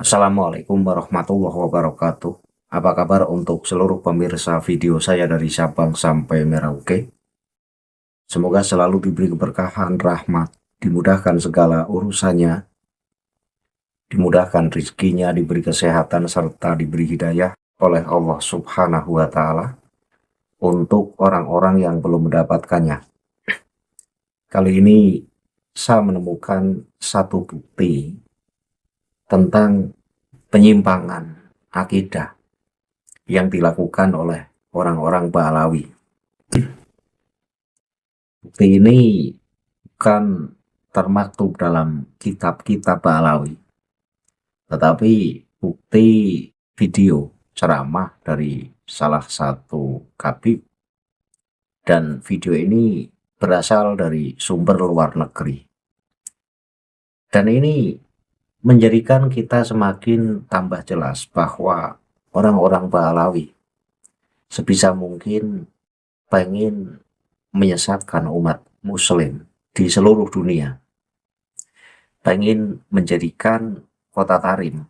Assalamualaikum warahmatullahi wabarakatuh. Apa kabar untuk seluruh pemirsa video saya dari Sabang sampai Merauke? Semoga selalu diberi keberkahan, rahmat, dimudahkan segala urusannya, dimudahkan rezekinya, diberi kesehatan, serta diberi hidayah oleh Allah Subhanahu wa Ta'ala untuk orang-orang yang belum mendapatkannya. Kali ini saya menemukan satu bukti tentang penyimpangan akidah yang dilakukan oleh orang-orang Balawi. Bukti ini bukan termaktub dalam kitab-kitab Balawi, tetapi bukti video ceramah dari salah satu kabib, dan video ini berasal dari sumber luar negeri. Dan ini menjadikan kita semakin tambah jelas bahwa orang-orang Balawi sebisa mungkin pengen menyesatkan umat muslim di seluruh dunia, pengen menjadikan kota Tarim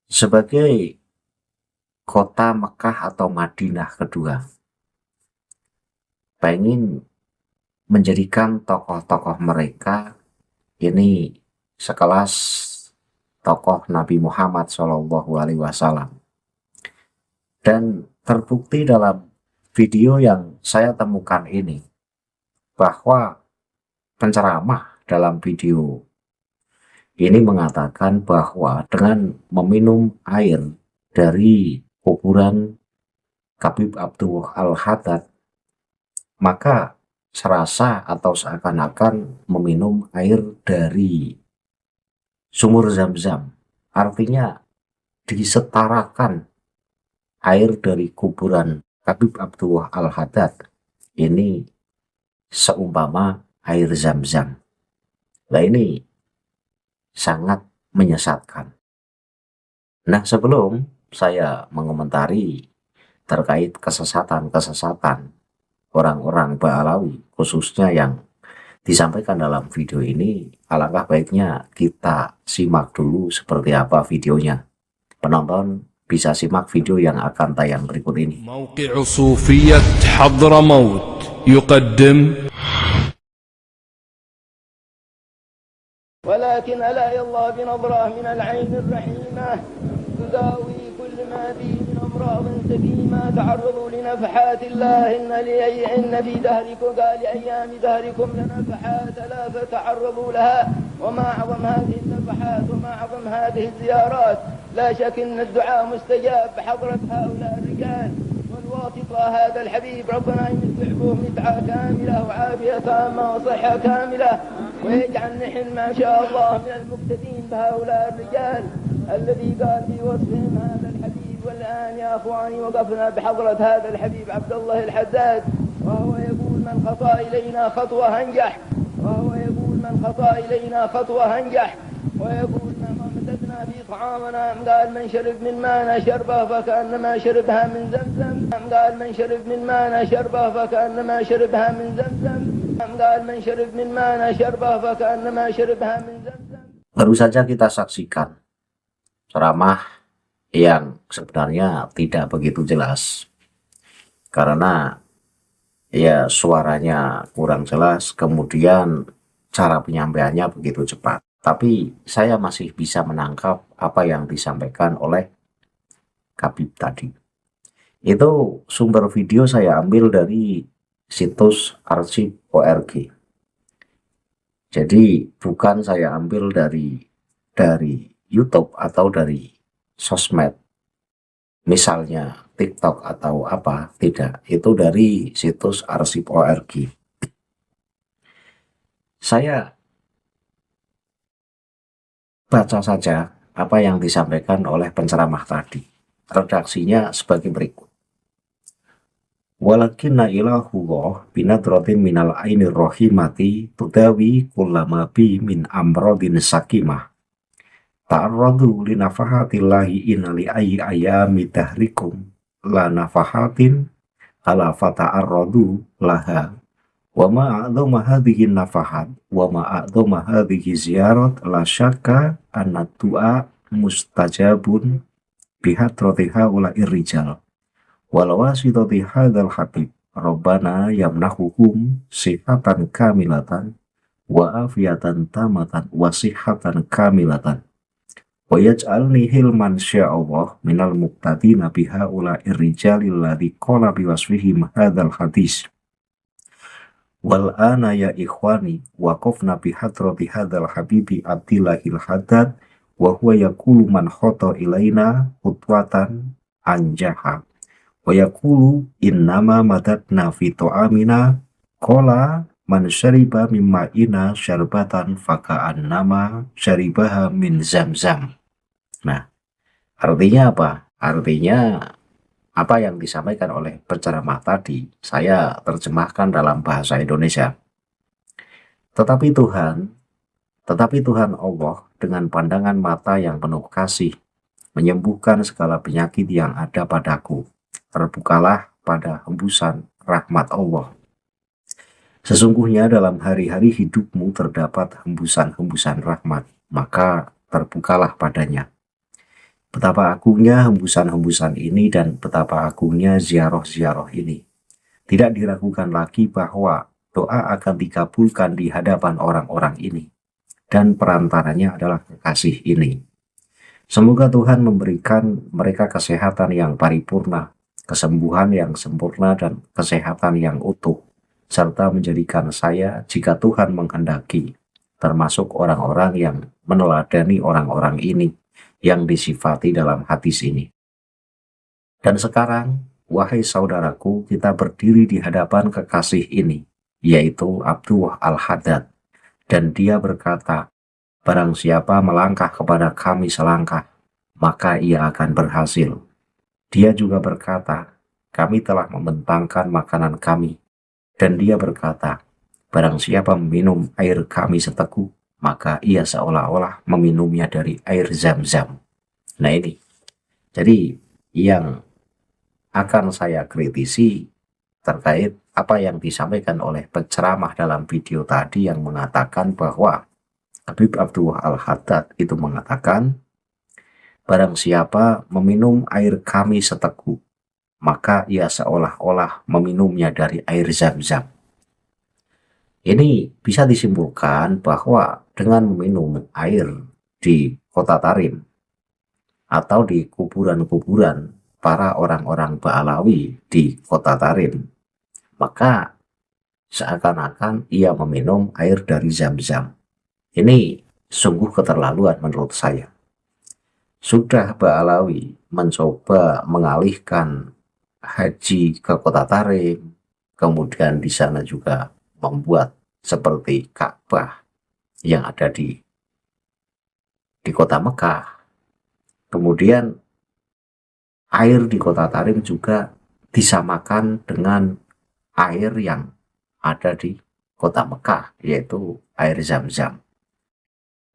sebagai kota Mekah atau Madinah kedua, pengen menjadikan tokoh-tokoh mereka ini sekelas tokoh Nabi Muhammad SAW. Dan terbukti dalam video yang saya temukan ini bahwa penceramah dalam video ini mengatakan bahwa dengan meminum air dari kuburan Habib Abdullah Al-Haddad, maka serasa atau seakan-akan meminum air dari sumur Zam-Zam. Artinya disetarakan air dari kuburan Habib Abdullah Al-Haddad ini seumpama air Zam-Zam. Nah, ini sangat menyesatkan. Nah, sebelum saya mengomentari terkait kesesatan-kesesatan orang-orang Balawi, khususnya yang disampaikan dalam video ini, alangkah baiknya kita simak dulu seperti apa videonya. Penonton bisa simak video yang akan tayang berikut ini. موقع صوفية حضرموت يقدم ولكن ألا الله بنظرة من العين الرحيمة تداوي كل ما به من أمراض سقيمة. تعرضوا لنفحات الله إن في دهركم قال أيام دهركم لنفحات لا فتعرضوا لها. وما أعظم هذه النفحات وما أعظم هذه الزيارات. لا شك أن الدعاء مستجاب بحضرة هؤلاء الرجال والواسطة هذا الحبيب. ربنا يمتعه متعة كاملة وعافية تامة وصحة كاملة، ويجعل نحن ما شاء الله من المقتدين بهؤلاء الرجال الذي قال في وصفهم هذا الحبيب. والآن يا أخواني وقفنا بحضرة هذا الحبيب عبد الله الحداد، وهو يقول من خطأ إلينا خطوة أنجح، وهو يقول من خطأ إلينا خطوة أنجح، ويقول ما مددنا في طعامنا. قال من شرب من مانا شربه فكأنما شربها من زمزم. قال من شرب من مانا شربه فكأنما شربها من زمزم. قال من شرب من مانا شربه فكأنما شربها من زمزم. Baru saja kita saksikan ceramah yang sebenarnya tidak begitu jelas karena ya suaranya kurang jelas, kemudian cara penyampaiannya begitu cepat. Tapi saya masih bisa menangkap apa yang disampaikan oleh Habib tadi. Itu sumber video saya ambil dari situs arsip.org. Jadi bukan saya ambil dari YouTube atau dari sosmed, misalnya TikTok atau apa, tidak. Itu dari situs arsip.org. Saya baca saja apa yang disampaikan oleh penceramah tadi. Redaksinya sebagai berikut. Walakinna ilahullah binadratin minal ainir rohimati tudawi kullama bi min amrodin sakimah ta'arradu linafahatillahi inali ayyi ayami dahrikum la nafahatin ala fata'arradu laha Wa ma'adhama hadhihi nafahat wa ma'adhama hadhihi ziyarat la syakka anna du'a mustajabun bihadrati haula'ir rijal walau wasitati hadzal habib Rabbana yamnahuhum sihatan kamilatan wa afiyatan tamatan wa sihatan kamilatan wa yaj'alni hilman sya'allah minal muqtadina bihaula'ir rijalil ladzi qala biwasfihim hadzal hadis. Wal ana ya ikhwani waqafna bihadrati hadzal habibi abdillahil haddad wa huwa yaqulu man khata ilaina khutwatan anjaha wa yaqulu innama madatna fi ta'amina qala man syariba mimma ina syarbatan faka'annama syaribaha min zamzam. Nah, artinya apa? Artinya apa yang disampaikan oleh penceramah tadi, saya terjemahkan dalam bahasa Indonesia. Tetapi Tuhan Allah dengan pandangan mata yang penuh kasih, menyembuhkan segala penyakit yang ada padaku. Terbukalah pada hembusan rahmat Allah. Sesungguhnya dalam hari-hari hidupmu terdapat hembusan-hembusan rahmat, maka terbukalah padanya. Betapa agungnya hembusan-hembusan ini dan betapa agungnya ziarah-ziarah ini. Tidak diragukan lagi bahwa doa akan dikabulkan di hadapan orang-orang ini. Dan perantaranya adalah kekasih ini. Semoga Tuhan memberikan mereka kesehatan yang paripurna, kesembuhan yang sempurna dan kesehatan yang utuh. Serta menjadikan saya, jika Tuhan menghendaki, termasuk orang-orang yang meneladani orang-orang ini yang disifati dalam hadis ini. Dan sekarang, wahai saudaraku, kita berdiri di hadapan kekasih ini, yaitu Abdullah Al-Haddad. Dan dia berkata, barang siapa melangkah kepada kami selangkah, maka ia akan berhasil. Dia juga berkata, kami telah membentangkan makanan kami. Dan dia berkata, barang siapa meminum air kami seteguk, maka ia seolah-olah meminumnya dari air zam-zam. Nah ini, jadi yang akan saya kritisi terkait apa yang disampaikan oleh penceramah dalam video tadi yang mengatakan bahwa Habib Abdullah Al-Haddad itu mengatakan, barang siapa meminum air kami seteguk, maka ia seolah-olah meminumnya dari air zam-zam. Ini bisa disimpulkan bahwa dengan meminum air di kota Tarim atau di kuburan-kuburan para orang-orang Ba'alawi di kota Tarim, maka seakan-akan ia meminum air dari zam-zam. Ini sungguh keterlaluan menurut saya. Sudah Ba'alawi mencoba mengalihkan haji ke kota Tarim, kemudian di sana juga membuat seperti Ka'bah yang ada di kota Mekah. Kemudian air di kota Tarim juga disamakan dengan air yang ada di kota Mekah, yaitu air zam-zam.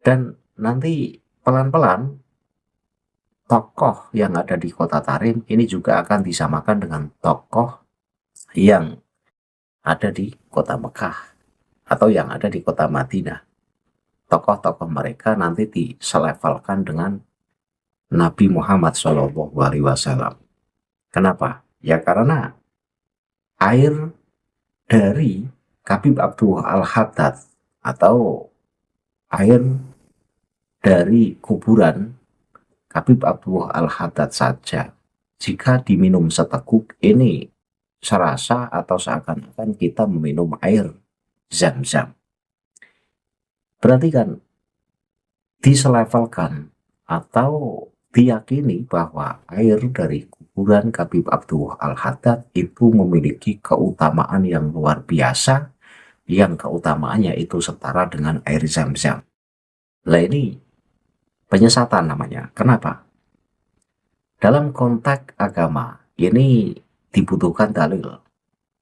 Dan nanti pelan-pelan tokoh yang ada di kota Tarim ini juga akan disamakan dengan tokoh yang ada di kota Mekah atau yang ada di kota Madinah. Tokoh-tokoh mereka nanti diselevelkan dengan Nabi Muhammad SAW. Kenapa? Ya karena air dari Habib Abdullah Al-Haddad atau air dari kuburan Habib Abdullah Al-Haddad saja, jika diminum seteguk ini serasa atau seakan-akan kita meminum air zam-zam. Berarti kan diselevelkan atau diyakini bahwa air dari kuburan Habib Abdullah Al-Haddad itu memiliki keutamaan yang luar biasa, yang keutamaannya itu setara dengan air zam-zam. Lah ini penyesatan namanya. Kenapa? Dalam konteks agama ini dibutuhkan dalil.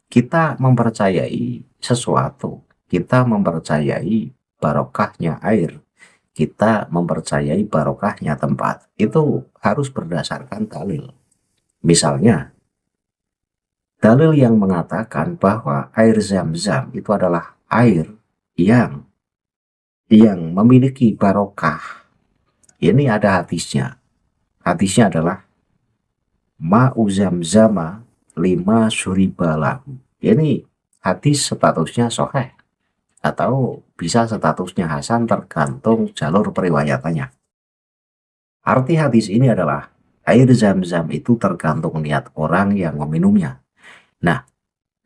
Kita mempercayai sesuatu, kita mempercayai barokahnya air, kita mempercayai barokahnya tempat, itu harus berdasarkan dalil. Misalnya, dalil yang mengatakan bahwa air Zam-Zam itu adalah air yang memiliki barokah. Ini ada hadisnya. Hadisnya adalah ma'u zamzama lima syuribalahu. Ini hadis statusnya sahih atau bisa statusnya hasan tergantung jalur periwayatannya. Arti hadis ini adalah air Zam-Zam itu tergantung niat orang yang meminumnya. Nah,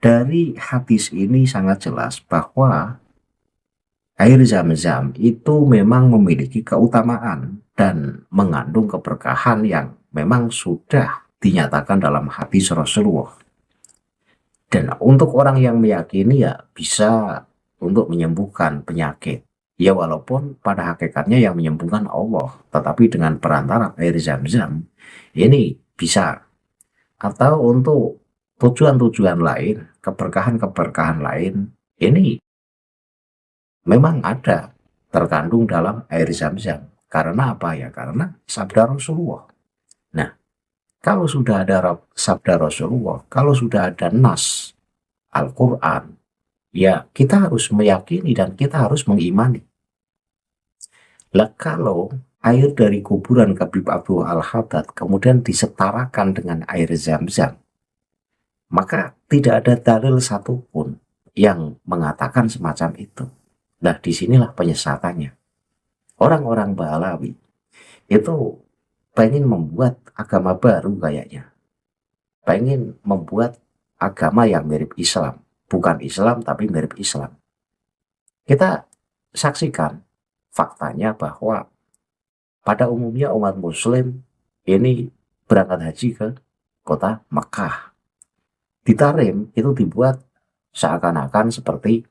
dari hadis ini sangat jelas bahwa air Zam-Zam itu memang memiliki keutamaan dan mengandung keberkahan yang memang sudah dinyatakan dalam hadis Rasulullah. Dan untuk orang yang meyakini ya bisa untuk menyembuhkan penyakit. Ya walaupun pada hakikatnya yang menyembuhkan Allah, tetapi dengan perantara air Zam-Zam ini bisa. Atau untuk tujuan-tujuan lain, keberkahan-keberkahan lain, ini memang ada terkandung dalam air Zam-Zam. Karena apa ya? Karena sabda Rasulullah. Nah, kalau sudah ada sabda Rasulullah, kalau sudah ada nas Al-Quran, ya kita harus meyakini dan kita harus mengimani. Lah kalau air dari kuburan Habib Abdul Al-Haddad kemudian disetarakan dengan air Zam-Zam, maka tidak ada dalil satupun yang mengatakan semacam itu. Nah, disinilah penyesatannya. Orang-orang Ba'alawi itu pengen membuat agama baru kayaknya. Pengen membuat agama yang mirip Islam. Bukan Islam, tapi mirip Islam. Kita saksikan faktanya bahwa pada umumnya umat Muslim ini berangkat haji ke kota Mekah. Di Tarim itu dibuat seakan-akan seperti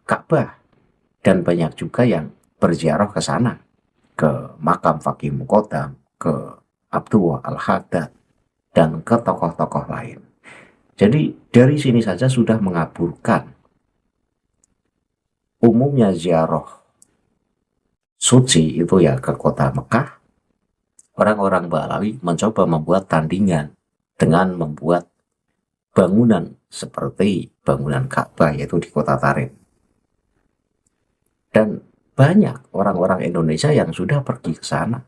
Ka'bah. Dan banyak juga yang berziarah ke sana, ke makam Faqih Muqaddam, ke Abdullah Al-Haddad, dan ke tokoh-tokoh lain. Jadi dari sini saja sudah mengaburkan umumnya ziarah suci itu ya ke kota Mekah. Orang-orang Ba'alawi mencoba membuat tandingan dengan membuat bangunan seperti bangunan Ka'bah yaitu di kota Tarim. Dan banyak orang-orang Indonesia yang sudah pergi ke sana.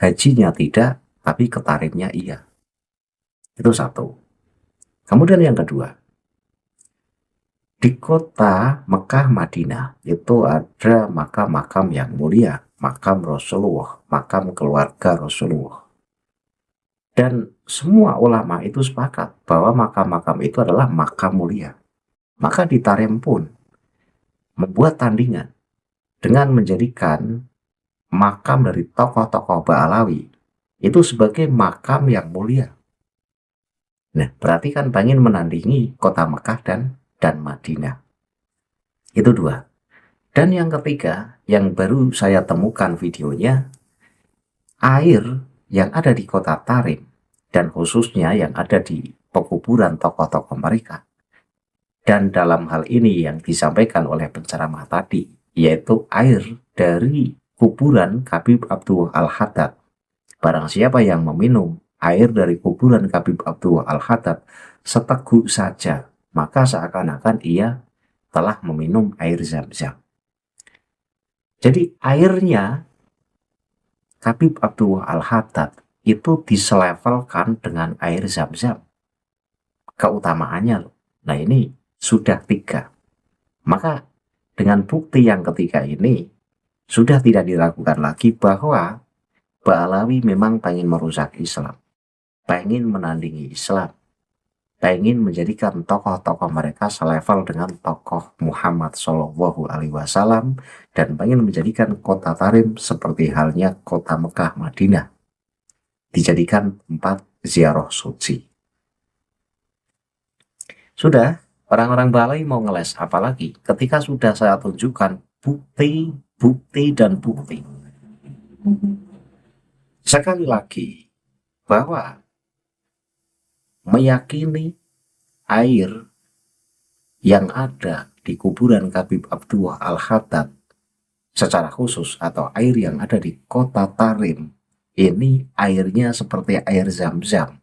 Hajinya tidak, tapi ke Tarimnya iya. Itu satu. Kemudian yang kedua, di kota Mekah Madinah itu ada makam-makam yang mulia, makam Rasulullah, makam keluarga Rasulullah. Dan semua ulama itu sepakat bahwa makam-makam itu adalah makam mulia. Maka di Tarim pun membuat tandingan dengan menjadikan makam dari tokoh-tokoh Ba'alawi itu sebagai makam yang mulia. Nah, berarti kan pengen menandingi kota Mekah dan Madinah. Itu dua. Dan yang ketiga, yang baru saya temukan videonya, air yang ada di kota Tarim, dan khususnya yang ada di pekuburan tokoh-tokoh mereka. Dan dalam hal ini yang disampaikan oleh penceramah tadi, yaitu air dari kuburan Habib Abdul Al-Haddad. Barang siapa yang meminum air dari kuburan Habib Abdul Al-Haddad seteguk saja, maka seakan-akan ia telah meminum air Zam-Zam. Jadi airnya Habib Abdul Al-Haddad itu diselevelkan dengan air Zam-Zam. Keutamaannya loh. Nah ini sudah 3. Maka dengan bukti yang ketiga ini, sudah tidak diragukan lagi bahwa Ba'alawi memang pengen merusak Islam, pengen menandingi Islam, pengen menjadikan tokoh-tokoh mereka selevel dengan tokoh Muhammad Shallallahu Alaihi Wasallam dan pengen menjadikan kota Tarim seperti halnya kota Mekah Madinah, dijadikan tempat ziarah suci. Sudah. Orang-orang Ba'alawi mau ngeles apalagi ketika sudah saya tunjukkan bukti dan bukti. Sekali lagi bahwa meyakini air yang ada di kuburan Habib Abdul Al-Haddad secara khusus atau air yang ada di kota Tarim ini airnya seperti air Zam-Zam.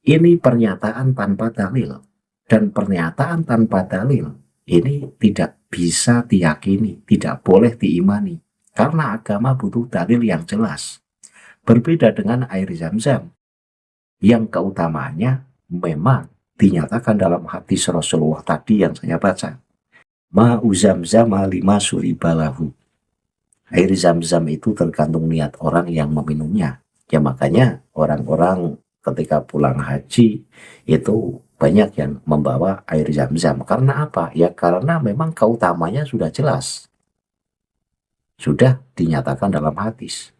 Ini pernyataan tanpa dalil, dan pernyataan tanpa dalil ini tidak bisa diyakini, tidak boleh diimani, karena agama butuh dalil yang jelas. Berbeda dengan air zam-zam, yang keutamaannya memang dinyatakan dalam hadis Rasulullah tadi yang saya baca. Ma'u zamzama lima suribalahu. Air zam-zam itu tergantung niat orang yang meminumnya. Ya makanya orang-orang ketika pulang haji itu banyak yang membawa air zam-zam. Karena apa? Ya karena memang keutamanya sudah jelas. Sudah dinyatakan dalam hadis.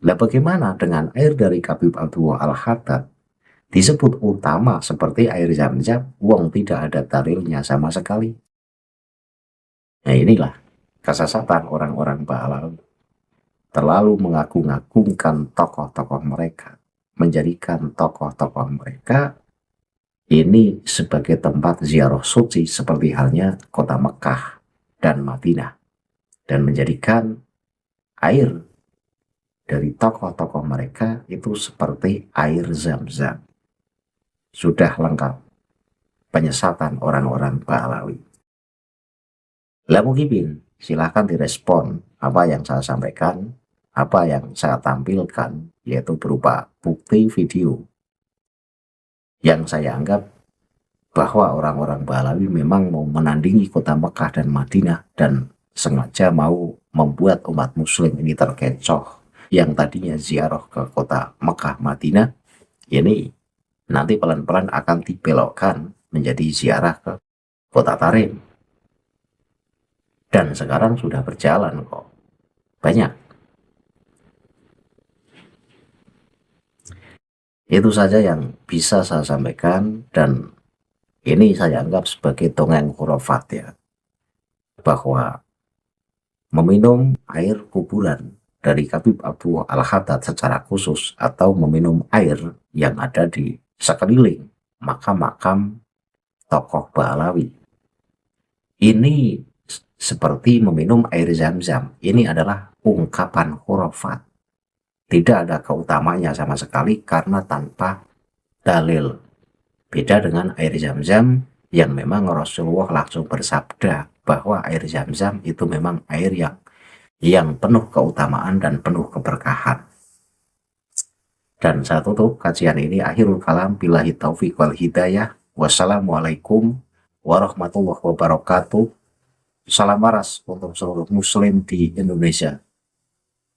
Nah bagaimana dengan air dari Khabib Abdullah Al-Haddad? Disebut utama seperti air zam-zam, wong tidak ada dalilnya sama sekali. Nah inilah kesesatan orang-orang Ba'alawi. Terlalu mengagung-agungkan tokoh-tokoh mereka, menjadikan tokoh-tokoh mereka ini sebagai tempat ziarah suci seperti halnya kota Mekah dan Madinah, dan menjadikan air dari tokoh-tokoh mereka itu seperti air zam-zam. Sudah lengkap penyesatan orang-orang Ba'alawi. Lah mungkin silahkan direspon apa yang saya sampaikan, apa yang saya tampilkan, yaitu berupa bukti video yang saya anggap bahwa orang-orang Ba'alawi memang mau menandingi kota Mekah dan Madinah dan sengaja mau membuat umat muslim ini terkecoh yang tadinya ziarah ke kota Mekah Madinah ini nanti pelan-pelan akan dibelokkan menjadi ziarah ke kota Tarim. Dan sekarang sudah berjalan kok. Banyak. Itu saja yang bisa saya sampaikan, dan ini saya anggap sebagai dongeng khurafat ya. Bahwa meminum air kuburan dari Khabib Abdullah Al-Haddad secara khusus atau meminum air yang ada di sekeliling makam-makam tokoh Ba'alawi ini seperti meminum air zam-zam. Ini adalah ungkapan khurafat, tidak ada keutamanya sama sekali karena tanpa dalil. Beda dengan air zam-zam yang memang Rasulullah langsung bersabda bahwa air zam-zam itu memang air yang penuh keutamaan dan penuh keberkahan. Dan saya tutup kajian ini, akhirul kalam, billahi taufiq wal hidayah. Wassalamualaikum warahmatullahi wabarakatuh. Salam waras untuk seluruh muslim di Indonesia.